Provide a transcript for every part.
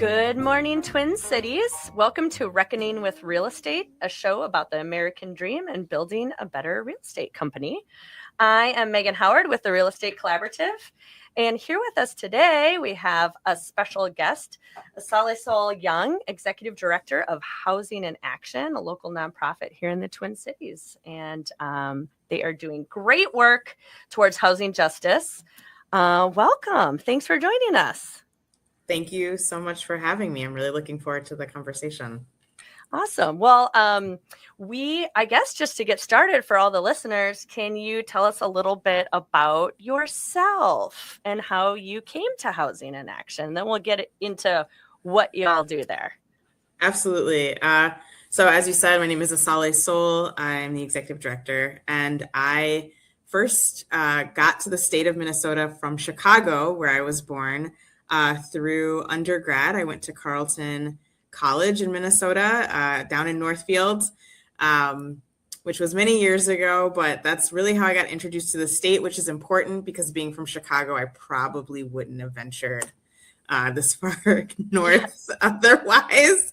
Good morning, Twin Cities. Welcome to Reckoning with Real Estate, a show about the American dream and building a better real estate company. I am Meghan Howard with the Real Estate Collaborative. And here with us today, we have a special guest, AsaleSol Young, Executive Director of Housing in Action, a local nonprofit here in the Twin Cities. And they are doing great work towards housing justice. Welcome. Thanks for joining us. Thank you so much for having me. I'm really looking forward to the conversation. Awesome. Well, I guess just to get started for all the listeners, can you tell us a little bit about yourself and how you came to Housing in Action? Then we'll get into what you all do there. Absolutely. So as you said, my name is AsaleSol. I'm the executive director, and I first got to the state of Minnesota from Chicago, where I was born. Through undergrad, I went to Carleton College in Minnesota, down in Northfield, which was many years ago, but that's really how I got introduced to the state, which is important because being from Chicago, I probably wouldn't have ventured this far north otherwise.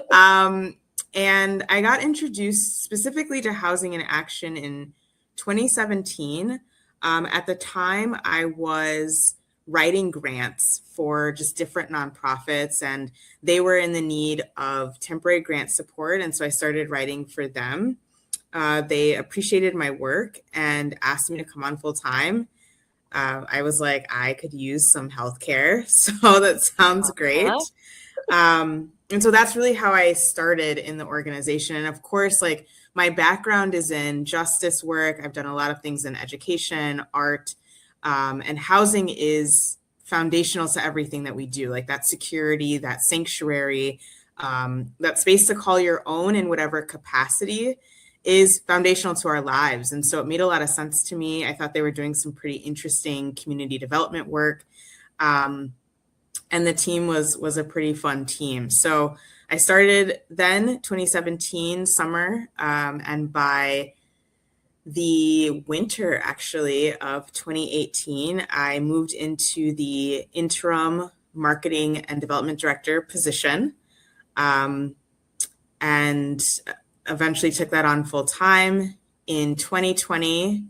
And I got introduced specifically to Housing in Action in 2017. At the time, I was writing grants for just different nonprofits, and they were in the need of temporary grant support. And so I started writing for them. They appreciated my work and asked me to come on full time. I was like, I could use some healthcare. So that sounds great. And so that's really how I started in the organization. And of course, like my background is in justice work. I've done a lot of things in education, art, and housing is foundational to everything that we do, like that security, that sanctuary, that space to call your own in whatever capacity is foundational to our lives. And so it made a lot of sense to me. I thought they were doing some pretty interesting community development work. And the team was a pretty fun team. So I started then 2017 summer, and by the winter actually of 2018, I moved into the interim marketing and development director position, and eventually took that on full time. In 2020,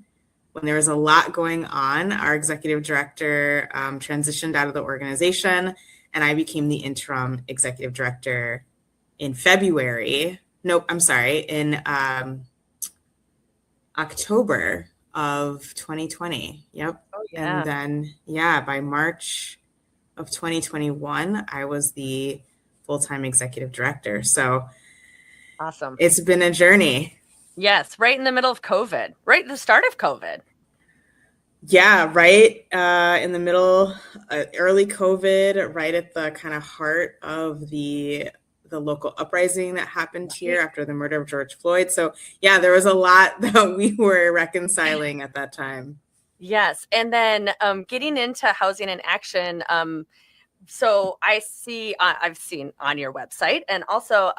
when there was a lot going on, our executive director transitioned out of the organization, and I became the interim executive director in February. Nope, I'm sorry, in October of 2020. Yep. Oh, yeah. And then, by March of 2021, I was the full-time executive director. So awesome. It's been a journey. Yes. Right in the middle of COVID, right at the start of COVID. Yeah. Right. In the middle, early COVID, right at the kind of heart of the local uprising that happened here after the murder of George Floyd. So yeah, there was a lot that we were reconciling at that time. Yes. And then getting into Housing in Action. So I've seen on your website, and also,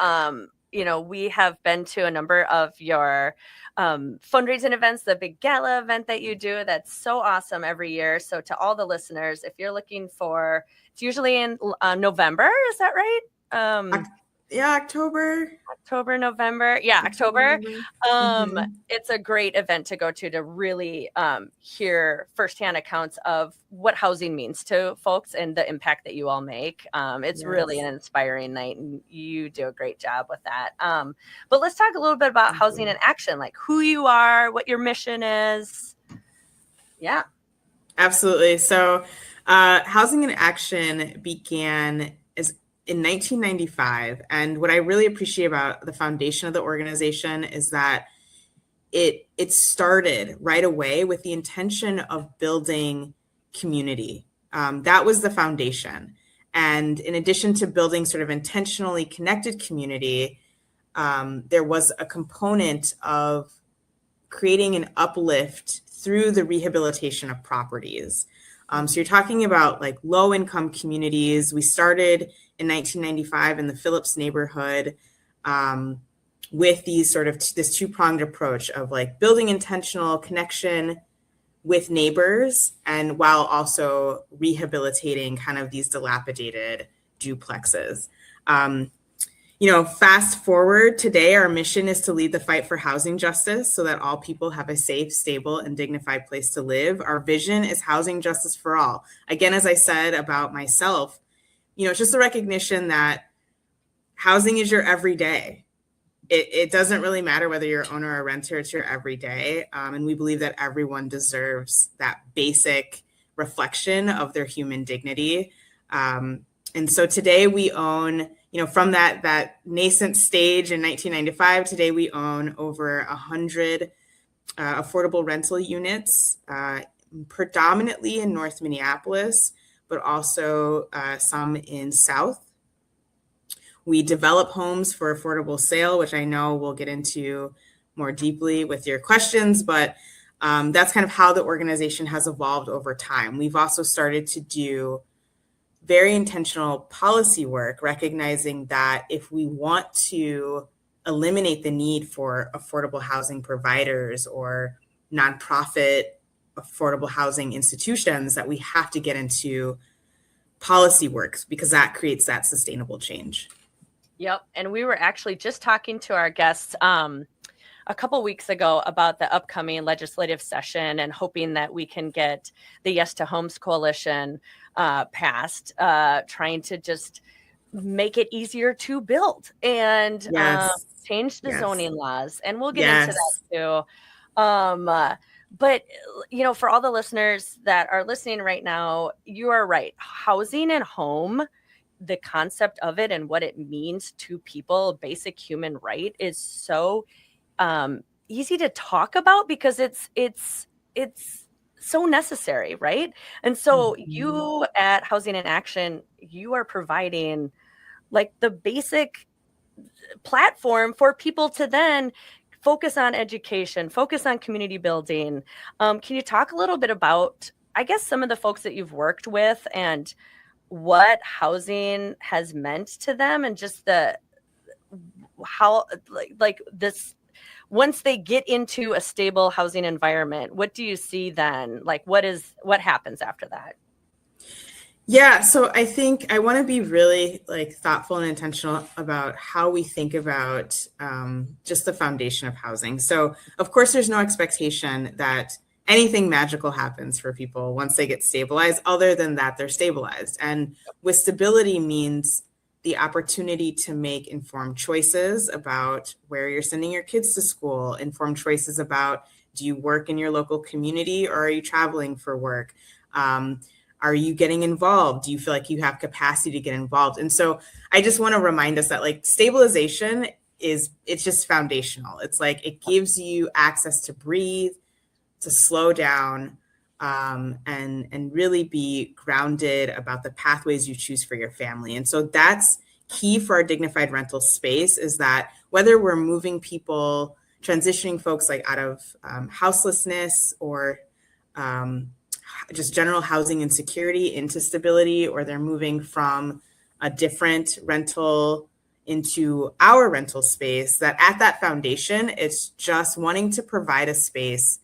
we have been to a number of your fundraising events, the big gala event that you do. That's so awesome every year. So to all the listeners, if you're looking for, it's usually in November, is that right? October, November. Yeah, October. It's a great event to go to really hear firsthand accounts of what housing means to folks and the impact that you all make. It's really an inspiring night, and you do a great job with that. But let's talk a little bit about Housing in Action, like who you are, what your mission is. Yeah. Absolutely. So Housing in Action began in 1995. And what I really appreciate about the foundation of the organization is that it started right away with the intention of building community. That was the foundation. And in addition to building sort of intentionally connected community, there was a component of creating an uplift through the rehabilitation of properties. So you're talking about like low income communities. We started in 1995 in the Phillips neighborhood with these sort of this two-pronged approach of like building intentional connection with neighbors, and while also rehabilitating kind of these dilapidated duplexes. Fast forward today, our mission is to lead the fight for housing justice so that all people have a safe, stable, and dignified place to live. Our vision is housing justice for all. Again, as I said about myself, it's just a recognition that housing is your everyday. It doesn't really matter whether you're an owner or a renter, it's your everyday. And we believe that everyone deserves that basic reflection of their human dignity. And so today we own, from that nascent stage in 1995, today we own over 100 affordable rental units, predominantly in North Minneapolis, but also some in South. We develop homes for affordable sale, which I know we'll get into more deeply with your questions, but that's kind of how the organization has evolved over time. We've also started to do very intentional policy work, recognizing that if we want to eliminate the need for affordable housing providers or nonprofit affordable housing institutions, that we have to get into policy work because that creates that sustainable change. Yep. And we were actually just talking to our guests a couple weeks ago about the upcoming legislative session and hoping that we can get the Yes to Homes Coalition passed, trying to just make it easier to build and change the zoning laws. And we'll get into that too. But, for all the listeners that are listening right now, you are right. Housing and home, the concept of it and what it means to people, a basic human right, is so easy to talk about because it's so necessary, right? And so you at Housing in Action, you are providing like the basic platform for people to then focus on education, focus on community building. Can you talk a little bit about, I guess, some of the folks that you've worked with and what housing has meant to them and just how like this, once they get into a stable housing environment, what do you see then? Like what happens after that? Yeah, so I think I want to be really thoughtful and intentional about how we think about just the foundation of housing. So of course, there's no expectation that anything magical happens for people once they get stabilized, other than that they're stabilized. And with stability means the opportunity to make informed choices about where you're sending your kids to school, informed choices about, do you work in your local community or are you traveling for work? Are you getting involved? Do you feel like you have capacity to get involved? And so I just want to remind us that stabilization it's just foundational. It's it gives you access to breathe, to slow down, and really be grounded about the pathways you choose for your family. And so that's key for our dignified rental space, is that whether we're moving people, transitioning folks out of houselessness or just general housing insecurity into stability, or they're moving from a different rental into our rental space, that at that foundation, it's just wanting to provide a space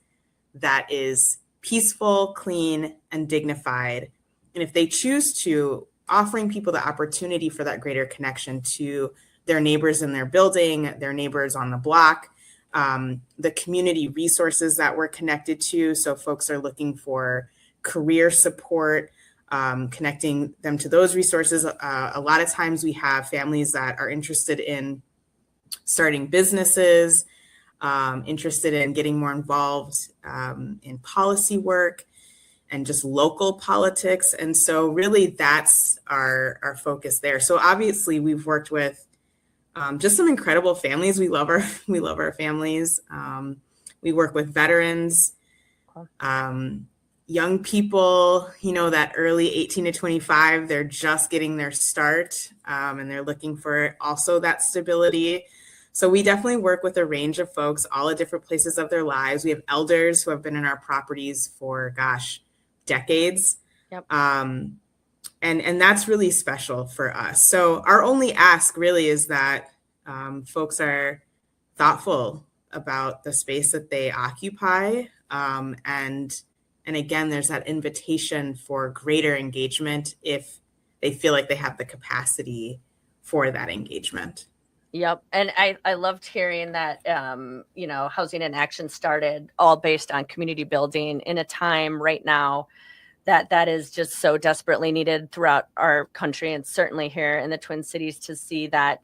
that is peaceful, clean, and dignified. And if they choose to, offering people the opportunity for that greater connection to their neighbors in their building, their neighbors on the block, the community resources that we're connected to. So folks are looking for career support, connecting them to those resources. A lot of times we have families that are interested in starting businesses, interested in getting more involved in policy work and just local politics. And so really that's our focus there. So obviously we've worked with just some incredible families. We love our families. We work with veterans, young people, that early 18 to 25, they're just getting their start and they're looking for also that stability. So we definitely work with a range of folks, all at different places of their lives. We have elders who have been in our properties for, decades. Yep. And that's really special for us. So our only ask really is that folks are thoughtful about the space that they occupy. And again, there's that invitation for greater engagement if they feel like they have the capacity for that engagement. Yep. And I loved hearing that, Housing in Action started all based on community building in a time right now that is just so desperately needed throughout our country, and certainly here in the Twin Cities, to see that,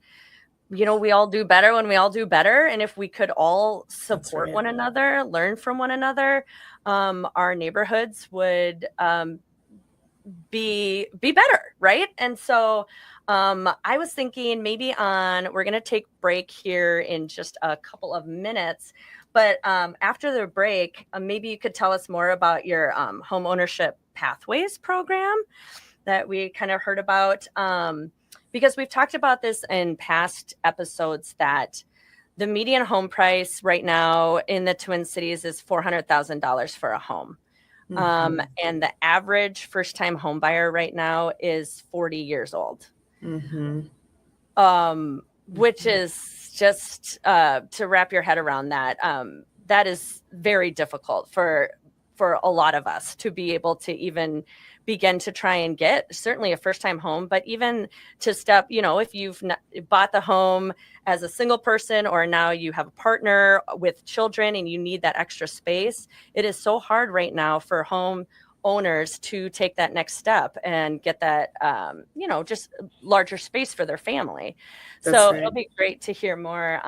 we all do better when we all do better. And if we could all support one another, learn from one another, our neighborhoods would be better, right? And so I was thinking maybe we're going to take break here in just a couple of minutes, but after the break, maybe you could tell us more about your Homeownership Pathways Program that we kind of heard about, because we've talked about this in past episodes, that the median home price right now in the Twin Cities is $400,000 for a home. And the average first-time home buyer right now is 40 years old, which is just to wrap your head around that. That is very difficult for a lot of us to be able to even begin to try and get certainly a first-time home, but even to step, if you've bought the home as a single person, or now you have a partner with children and you need that extra space, it is so hard right now for home owners to take that next step and get that, just larger space for their family. It'll be great to hear more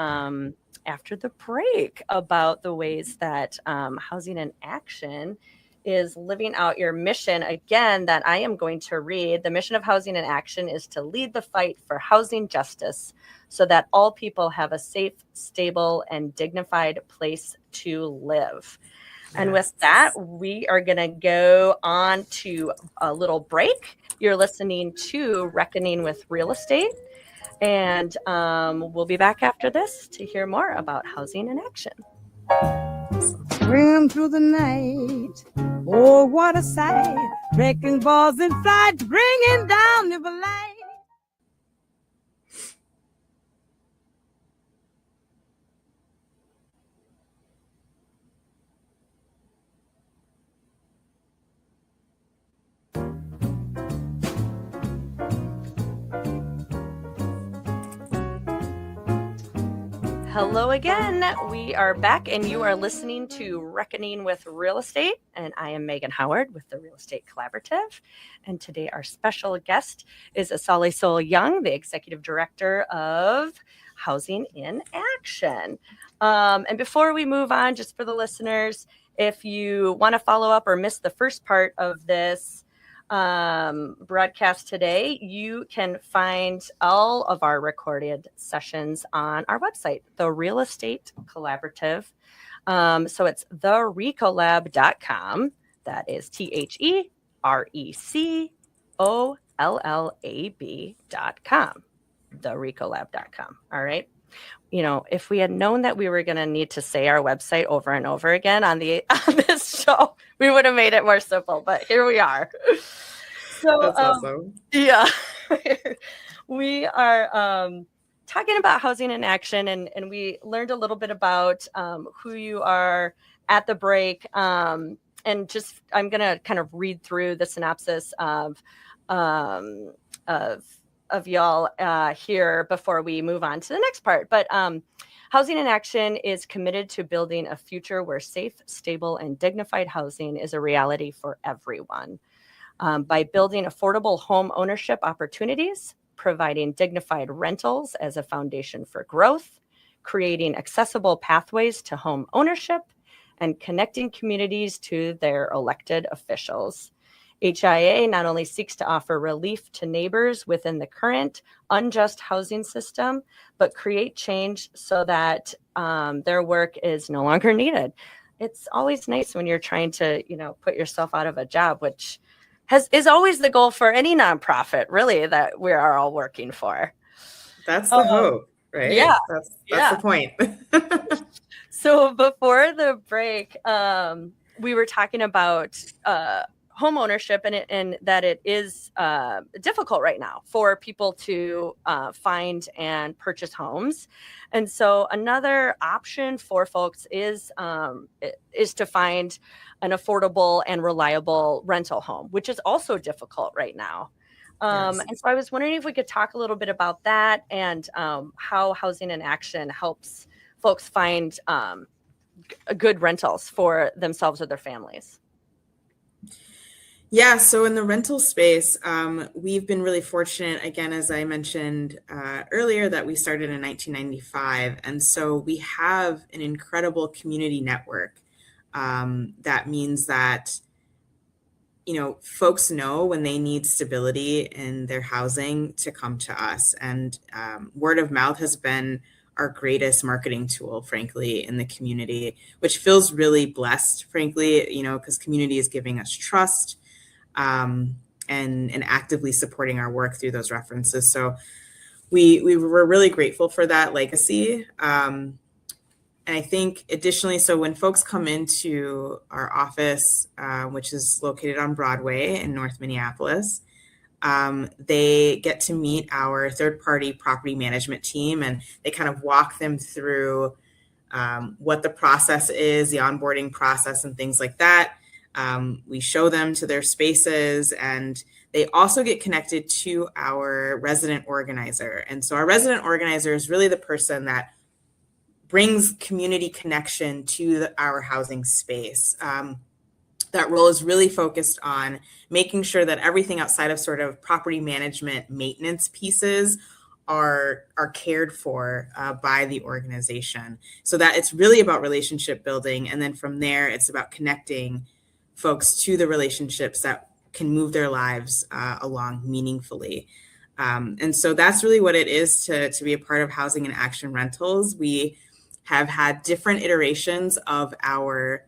after the break about the ways that Housing in Action is living out your mission, again, that I am going to read. The mission of Housing in Action is to lead the fight for housing justice so that all people have a safe, stable, and dignified place to live. Yes. And with that, we are going to go on to a little break. You're listening to Reckoning with Real Estate, and we'll be back after this to hear more about Housing in Action. Swim through the night, oh, what a sight, wrecking balls in flight, bringing down the light. Hello again. We are back, and you are listening to Reckoning with Real Estate, and I am Meghan Howard with the Real Estate Collaborative. And today our special guest is AsaleSol Young, the Executive Director of Housing in Action. And before we move on, just for the listeners, if you want to follow up or miss the first part of this broadcast today, you can find all of our recorded sessions on our website, the Real Estate Collaborative. So it's therecolab.com. That is TheRecollab.com. Therecolab.com. All right. If we had known that we were going to need to say our website over and over again on this show, we would have made it more simple, but here we are. So, that's awesome. Yeah, we are talking about Housing in Action, and we learned a little bit about who you are at the break. And just, I'm going to kind of read through the synopsis of y'all here before we move on to the next part. But Housing in Action is committed to building a future where safe, stable, and dignified housing is a reality for everyone. By building affordable home ownership opportunities, providing dignified rentals as a foundation for growth, creating accessible pathways to home ownership, and connecting communities to their elected officials. HIA not only seeks to offer relief to neighbors within the current unjust housing system, but create change so that their work is no longer needed. It's always nice when you're trying to, put yourself out of a job, which is always the goal for any nonprofit, really, that we are all working for. That's the hope, right? Yeah. That's the point. So before the break, we were talking about home ownership, and that it is difficult right now for people to find and purchase homes. And so another option for folks is to find an affordable and reliable rental home, which is also difficult right now. Yes. And so I was wondering if we could talk a little bit about that and how Housing in Action helps folks find good rentals for themselves or their families. Yeah, so in the rental space, we've been really fortunate, again, as I mentioned earlier, that we started in 1995. And so we have an incredible community network. That means that, folks know when they need stability in their housing to come to us. And word of mouth has been our greatest marketing tool, frankly, in the community, which feels really blessed, frankly, because community is giving us trust. And actively supporting our work through those references. So we were really grateful for that legacy. And I think additionally, so when folks come into our office, which is located on Broadway in North Minneapolis, they get to meet our third-party property management team, and they kind of walk them through what the process is, the onboarding process, and things like that. We show them to their spaces, and they also get connected to our resident organizer. And so our resident organizer is really the person that brings community connection to our housing space. That role is really focused on making sure that everything outside of sort of property management maintenance pieces are cared for by the organization. So that it's really about relationship building. And then from there, it's about connecting folks to the relationships that can move their lives along meaningfully. And so that's really what it is to be a part of Housing in Action Rentals. We have had different iterations of our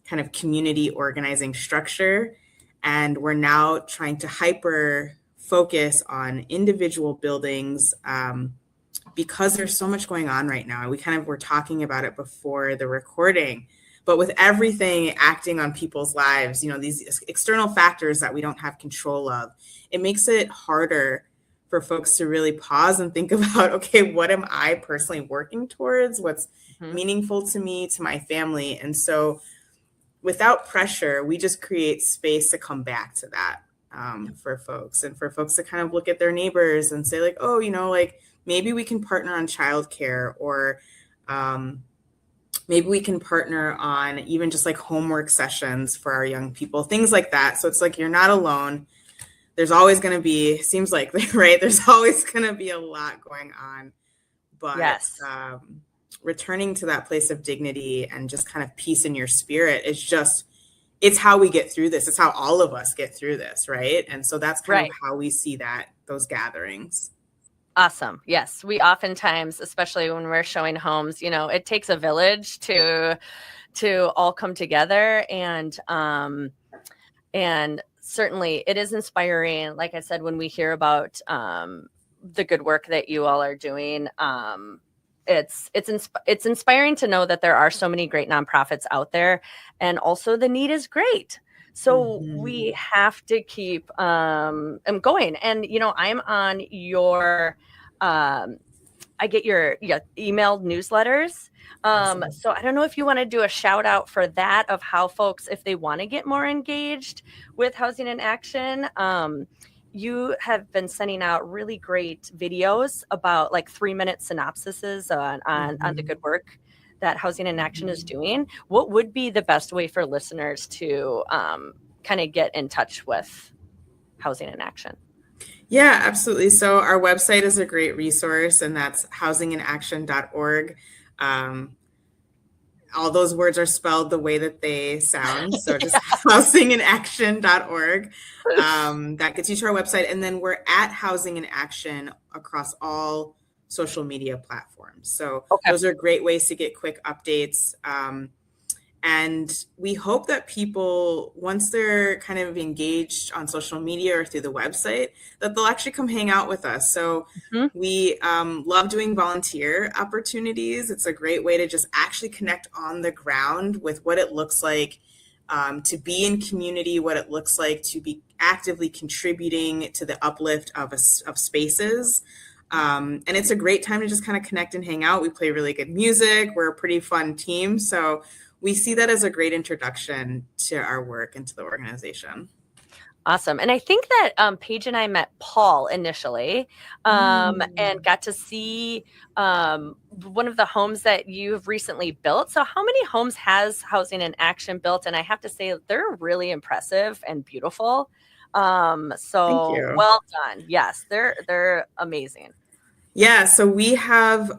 kind of community organizing structure, and we're now trying to hyper focus on individual buildings because there's so much going on right now. We kind of were talking about it before the recording. But with everything acting on people's lives, these external factors that we don't have control of, it makes it harder for folks to really pause and think about, okay, what am I personally working towards? What's meaningful to me, to my family? And so without pressure, we just create space to come back to that for folks, and for folks to kind of look at their neighbors and say like, oh, maybe we can partner on childcare, or maybe we can partner on even just like homework sessions for our young people, things like that. So it's like, you're not alone. There's always going to be, seems like, right? There's always going to be a lot going on. But yes. Returning to that place of dignity and just kind of peace in your spirit is just, it's how we get through this. It's how all of us get through this, right? And so that's kind of how we see those gatherings. Awesome. Yes. We oftentimes, especially when we're showing homes, it takes a village to all come together, and certainly it is inspiring. Like I said, when we hear about the good work that you all are doing, it's inspiring to know that there are so many great nonprofits out there, and also the need is great. So we have to keep going. And, I'm on your, I get your emailed newsletters. Awesome. So I don't know if you want to do a shout out for that, of how folks, if they want to get more engaged with Housing in Action, you have been sending out really great videos about like 3-minute synopsises on the good work that Housing in Action is doing. What would be the best way for listeners to kind of get in touch with Housing in Action? Yeah, absolutely. So our website is a great resource, and that's housinginaction.org. All those words are spelled the way that they sound. So just housinginaction.org. That gets you to our website. And then we're at Housing in Action across all social media platforms. So those are great ways to get quick updates. And we hope that people, once they're kind of engaged on social media or through the website, that they'll actually come hang out with us. So we love doing volunteer opportunities. It's a great way to just actually connect on the ground with what it looks like to be in community, what it looks like to be actively contributing to the uplift of spaces. And it's a great time to just kind of connect and hang out. We play really good music. We're a pretty fun team. So we see that as a great introduction to our work and to the organization. Awesome. And I think that Paige and I met Paul initially and got to see one of the homes that you've recently built. So how many homes has Housing in Action built? And I have to say they're really impressive and beautiful. Thank So you. well done. Yes, they're amazing. Yeah, so we have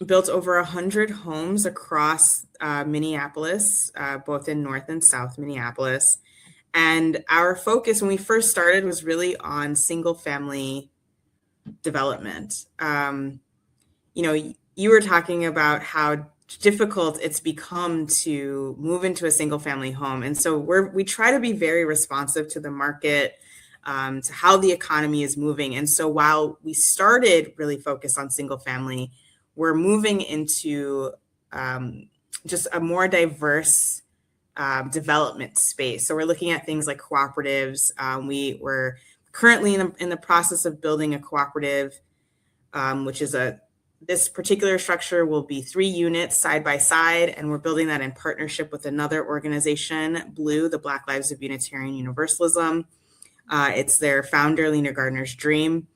built over 100 homes across Minneapolis, both in North and South Minneapolis. And our focus when we first started was really on single family development. You were talking about how difficult it's become to move into a single family home. And so we try to be very responsive to the market, to how the economy is moving. And so while we started really focused on single family, we're moving into just a more diverse development space. So we're looking at things like cooperatives. We're currently in the process of building a cooperative, which is this particular structure will be 3 units side by side, and we're building that in partnership with another organization, Blue, the Black Lives of Unitarian Universalism. It's their founder, Lena Gardner's dream,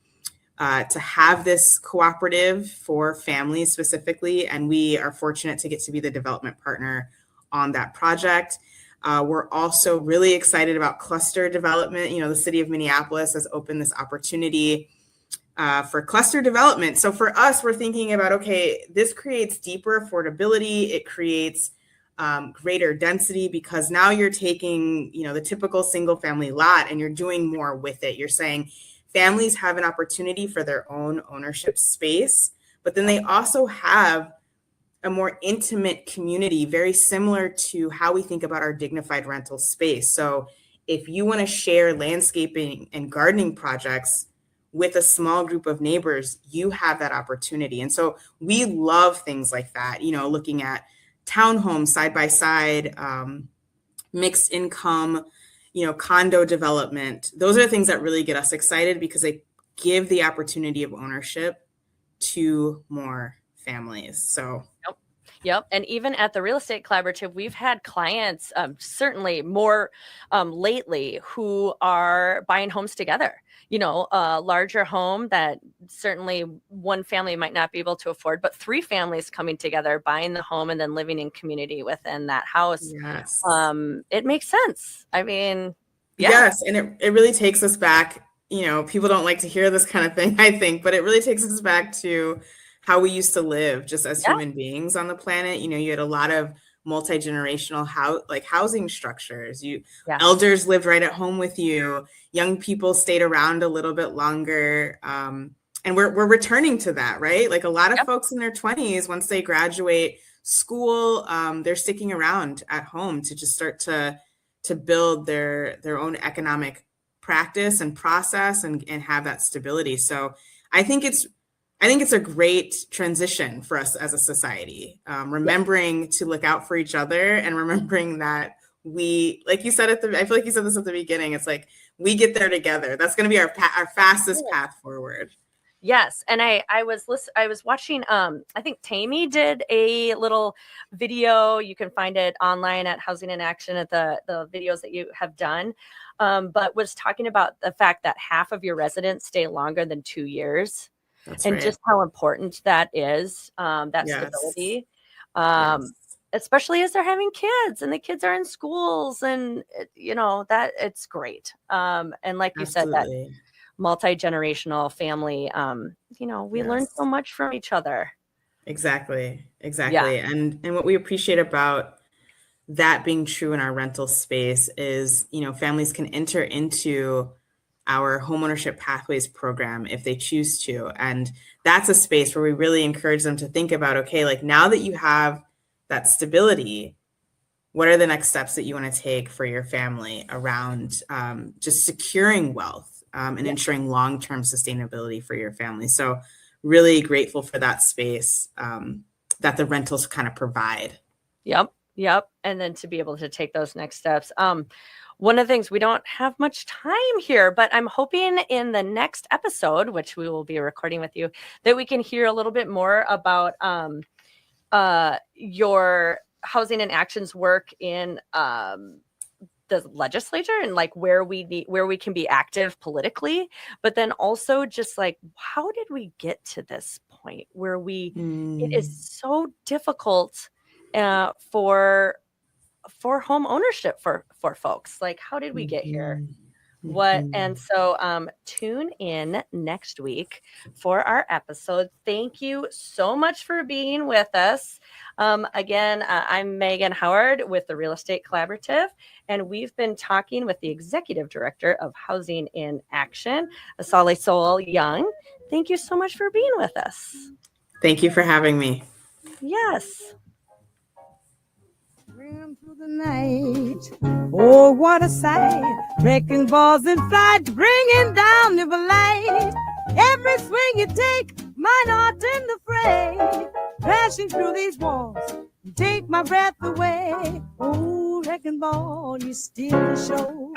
to have this cooperative for families specifically, and we are fortunate to get to be the development partner on that project. We're also really excited about cluster development. The city of Minneapolis has opened this opportunity for cluster development. So for us, we're thinking about, okay, this creates deeper affordability. It creates greater density because now you're taking, the typical single family lot and you're doing more with it. You're saying families have an opportunity for their own ownership space, but then they also have a more intimate community, very similar to how we think about our dignified rental space. So if you want to share landscaping and gardening projects with a small group of neighbors, you have that opportunity. And so we love things like that, looking at townhomes side by side, mixed income, condo development. Those are things that really get us excited because they give the opportunity of ownership to more families. So Yep. And even at the Real Estate Collaborative, we've had clients, certainly more lately, who are buying homes together. A larger home that certainly one family might not be able to afford, but 3 families coming together, buying the home and then living in community within that house. yes, It makes sense. I mean, yeah. Yes, and it really takes us back. People don't like to hear this kind of thing, I think, but it really takes us back to how we used to live just as human beings on the planet. You had a lot of multi-generational housing structures. Elders lived right at home with you. Young people stayed around a little bit longer. And we're returning to that, right? Like a lot of folks in their 20s, once they graduate school, they're sticking around at home to just start to build their own economic practice and process and have that stability. So I think it's a great transition for us as a society, remembering to look out for each other and remembering that we, like you said I feel like you said this at the beginning, it's like we get there together. That's going to be our fastest path forward. Yes. And I was watching, I think Tammy did a little video. You can find it online at Housing in Action at the videos that you have done, but was talking about the fact that half of your residents stay longer than 2 years. That's and right. Just how important that is, that stability, especially as they're having kids and the kids are in schools and, that it's great. And like you said, that multi-generational family, we learn so much from each other. Exactly. And what we appreciate about that being true in our rental space is, families can enter into our Homeownership Pathways program if they choose to. And that's a space where we really encourage them to think about, okay, like now that you have that stability, what are the next steps that you want to take for your family around just securing wealth and ensuring long-term sustainability for your family? So really grateful for that space that the rentals kind of provide. Yep. And then to be able to take those next steps. One of the things, we don't have much time here, but I'm hoping in the next episode, which we will be recording with you, that we can hear a little bit more about your Housing in Action's work in the the legislature and like where we can be active politically, but then also just like, how did we get to this point where it is so difficult for home ownership for folks? Like, how did we get here? And so tune in next week for our episode. Thank you so much for being with us. Again, I'm Meghan Howard with the Real Estate Collaborative, and we've been talking with the Executive Director of Housing in Action, AsaleSol Young. Thank you so much for being with us. Thank you for having me. Yes. Swim through the night. Oh, what a sight. Wrecking balls in flight, bringing down the light. Every swing you take, mine art in the fray. Crashing through these walls, you take my breath away. Oh, wrecking ball, you steal the show.